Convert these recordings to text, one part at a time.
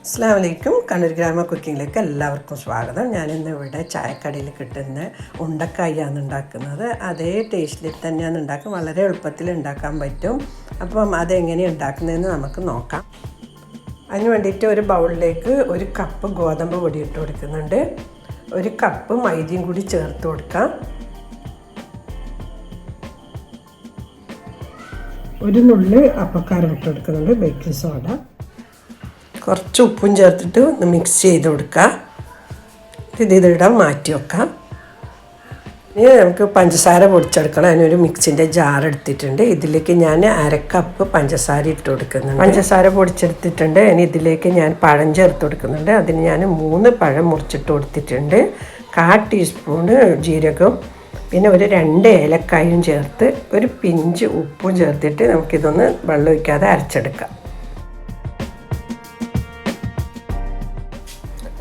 അസ്സലാമു അലൈക്കും. കണ്ണൂർ ഗ്രാമ കുക്കിങ്ങിലേക്ക് എല്ലാവർക്കും സ്വാഗതം. ഞാനിന്ന് ഇവിടെ ചായക്കടയിൽ കിട്ടുന്ന ഉണ്ടക്കായാണ് ഉണ്ടാക്കുന്നത്. അതേ ടേസ്റ്റിൽ തന്നെയാണ് ഉണ്ടാക്കുക. വളരെ എളുപ്പത്തിൽ ഉണ്ടാക്കാൻ പറ്റും. അപ്പം അതെങ്ങനെയാണ് ഉണ്ടാക്കുന്നതെന്ന് നമുക്ക് നോക്കാം. അതിന് വേണ്ടിയിട്ട് ഒരു ബൗളിലേക്ക് 1 കപ്പ് ഗോതമ്പ് പൊടി ഇട്ട് കൊടുക്കുന്നുണ്ട്. 1 കപ്പ് മൈദയും കൂടി ചേർത്ത് കൊടുക്കാം. 1 നുള്ളി അപ്പക്കാരം ഇട്ട് കൊടുക്കുന്നുണ്ട്, ബേക്കിംഗ് സോഡ. കുറച്ച് ഉപ്പും ചേർത്തിട്ട് ഒന്ന് മിക്സ് ചെയ്ത് കൊടുക്കുക. ഇതിടാൻ മാറ്റി വെക്കാം. ഇനി നമുക്ക് പഞ്ചസാര പൊടിച്ചെടുക്കണം. അതിനൊരു മിക്സിൻ്റെ ജാർ എടുത്തിട്ടുണ്ട്. ഇതിലേക്ക് ഞാൻ 1/2 കപ്പ് പഞ്ചസാര ഇട്ട് കൊടുക്കുന്നുണ്ട്. പഞ്ചസാര പൊടിച്ചെടുത്തിട്ടുണ്ട്. ഇനി ഇതിലേക്ക് ഞാൻ പഴം ചേർത്ത് കൊടുക്കുന്നുണ്ട്. അതിന് ഞാൻ 3 പഴം മുറിച്ചിട്ട് കൊടുത്തിട്ടുണ്ട്. 1/4 ടീസ്പൂണ് ജീരകം, പിന്നെ ഒരു 2 ഏലക്കായും ചേർത്ത് ഒരു പിഞ്ച് ഉപ്പും ചേർത്തിട്ട് നമുക്കിതൊന്ന് വെള്ളം ഒഴിക്കാതെ അരച്ചെടുക്കാം.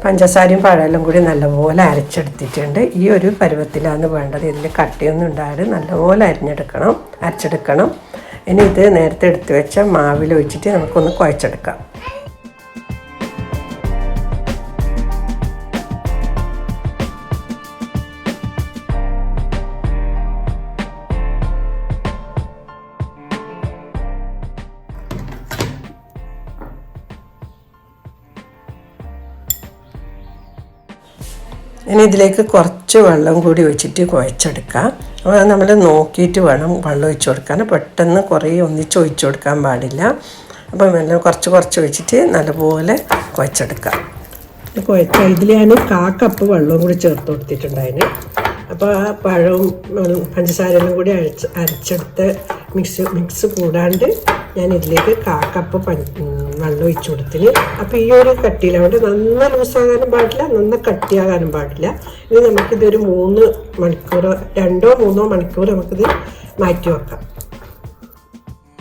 പഞ്ചസാരയും പഴമെല്ലാം കൂടി നല്ലപോലെ അരച്ചെടുത്തിട്ടുണ്ട്. ഈ ഒരു പരുവത്തിലാണ് വേണ്ടത്. ഇതിൽ കട്ടിയൊന്നും ഉണ്ടായത് നല്ലപോലെ അരച്ചെടുക്കണം. ഇനി ഇത് നേരത്തെ എടുത്ത് വെച്ച മാവിൽ ഒഴിച്ചിട്ട് നമുക്കൊന്ന് കുഴച്ചെടുക്കാം. ഇനി ഇതിലേക്ക് കുറച്ച് വെള്ളം കൂടി ഒഴിച്ചിട്ട് കുഴച്ചെടുക്കാം. അപ്പോൾ നമ്മൾ നോക്കിയിട്ട് വേണം വെള്ളം ഒഴിച്ച് കൊടുക്കാൻ. പെട്ടെന്ന് കുറേ ഒന്നിച്ച് ഒഴിച്ച് കൊടുക്കാൻ പാടില്ല. അപ്പം വെള്ളം കുറച്ച് ഒഴിച്ചിട്ട് നല്ലപോലെ കുഴച്ചെടുക്കാം. ഇതിൽ ഞാൻ 1/4 കപ്പ് വെള്ളവും കൂടി ചേർത്ത് കൊടുത്തിട്ടുണ്ടായിരുന്നു. അപ്പോൾ ആ പഴവും പഞ്ചസാരയും കൂടി അരച്ചെടുത്ത മിക്സ് കൂടാണ്ട് ഞാൻ ഇതിലേക്ക് 1/4 കപ്പ് വെള്ളം ഒഴിച്ചു കൊടുത്തിന്. അപ്പോൾ ഈ ഒരു കട്ടിയിലാവുകൊണ്ട് നന്ന ലൂസാകാനും പാടില്ല, നന്ന കട്ടിയാകാനും പാടില്ല. ഇനി നമുക്കിതൊരു 3 മണിക്കൂർ 2-3 മണിക്കൂർ നമുക്കിത് മാറ്റി വെക്കാം.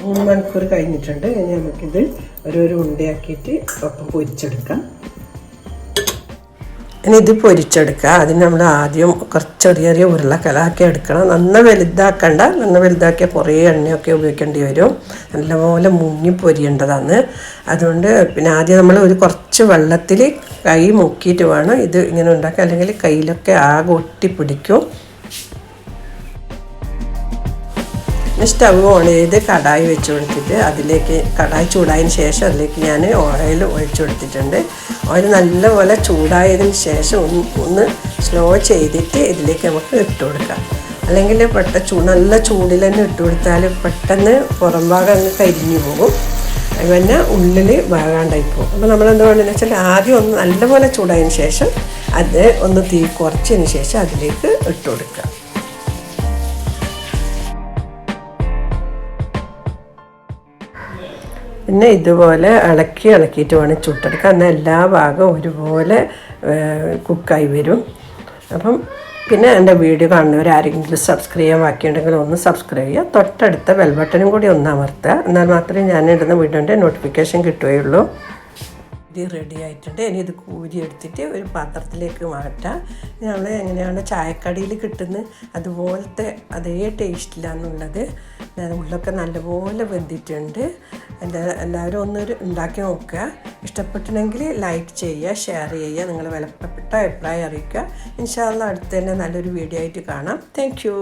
3 മണിക്കൂർ കഴിഞ്ഞിട്ടുണ്ട്. ഇനി നമുക്കിത് ഒരു ഉണ്ടയാക്കിയിട്ട് ഒപ്പം പൊരിച്ചെടുക്കാം. ഇനി ഇത് പൊരിച്ചെടുക്കുക. അതിന് നമ്മൾ ആദ്യം കുറച്ച് ചെറിയ ഉരുളക്കലാക്കി എടുക്കണം. നന്ന വലുതാക്കണ്ട. നന്ന വലുതാക്കിയാൽ കുറേ എണ്ണയൊക്കെ ഉപയോഗിക്കേണ്ടി വരും. നല്ലപോലെ മുങ്ങി പൊരിയേണ്ടതാണ്. അതുകൊണ്ട് പിന്നെ ആദ്യം നമ്മൾ കുറച്ച് വെള്ളത്തിൽ കൈ മുക്കിയിട്ട് വേണം ഇത് ഇങ്ങനെ ഉണ്ടാക്കുക. അല്ലെങ്കിൽ കയ്യിലൊക്കെ ആകെ ഒട്ടിപ്പിടിക്കും. സ്റ്റവ് ഓൺ ചെയ്ത് കടായി വെച്ച് കൊടുത്തിട്ട് അതിലേക്ക് കടായി ചൂടായതിന് ശേഷം അതിലേക്ക് ഞാൻ ഓയിൽ ഒഴിച്ചു കൊടുത്തിട്ടുണ്ട്. ഓയിൽ നല്ലപോലെ ചൂടായതിന് ശേഷം ഒന്ന് സ്ലോ ചെയ്തിട്ട് ഇതിലേക്ക് നമുക്ക് ഇട്ട് കൊടുക്കാം. അല്ലെങ്കിൽ നല്ല ചൂടിൽ തന്നെ ഇട്ട് കൊടുത്താൽ പെട്ടെന്ന് പുറം ഭാഗം അങ്ങ് കരിഞ്ഞു പോകും, പിന്നെ ഉള്ളിൽ വേകാണ്ടായി പോകും. അപ്പോൾ നമ്മളെന്താ വേണ്ടതെന്ന് വെച്ചാൽ ആദ്യം ഒന്ന് നല്ലപോലെ ചൂടായതിന് ശേഷം അത് ഒന്ന് തീ കുറച്ചതിന് ശേഷം അതിലേക്ക് ഇട്ട് കൊടുക്കുക. പിന്നെ ഇതുപോലെ ഇളക്കിയിട്ട് വേണം ചുട്ടെടുക്കുക. എന്നാൽ എല്ലാ ഭാഗവും ഒരുപോലെ കുക്കായി വരും. അപ്പം പിന്നെ എൻ്റെ വീഡിയോ കാണുന്നവർ ആരെങ്കിലും സബ്സ്ക്രൈബ് ചെയ്യാൻ ബാക്കിയുണ്ടെങ്കിൽ ഒന്ന് സബ്സ്ക്രൈബ് ചെയ്യുക. തൊട്ടടുത്ത ബെൽ ബട്ടനും കൂടി ഒന്ന് അമർത്തുക. എന്നാൽ മാത്രമേ ഞാൻ ഇടുന്ന വീഡിയോൻ്റെ നോട്ടിഫിക്കേഷൻ കിട്ടുകയുള്ളൂ. ഇത് റെഡി ആയിട്ടുണ്ട്. ഇനി ഇത് കൂരി എടുത്തിട്ട് ഒരു പാത്രത്തിലേക്ക് മാറ്റാം. നമ്മൾ എങ്ങനെയാണ് ചായക്കടയിൽ കിട്ടുന്നത് അതുപോലത്തെ അതേ ടേസ്റ്റിലാണുള്ളത്. ഉള്ളൊക്കെ നല്ലപോലെ വെന്തിട്ടുണ്ട്. എല്ലാവരും ഒന്ന് ഉണ്ടാക്കി നോക്കുക. ഇഷ്ടപ്പെട്ടിട്ടുണ്ടെങ്കിൽ ലൈക്ക് ചെയ്യുക, ഷെയർ ചെയ്യുക, നിങ്ങൾ വിലപ്പെട്ട അഭിപ്രായം അറിയിക്കുക. ഇൻഷാ അല്ലാഹ് അടുത്ത് തന്നെ നല്ലൊരു വീഡിയോ ആയിട്ട് കാണാം. Thank you.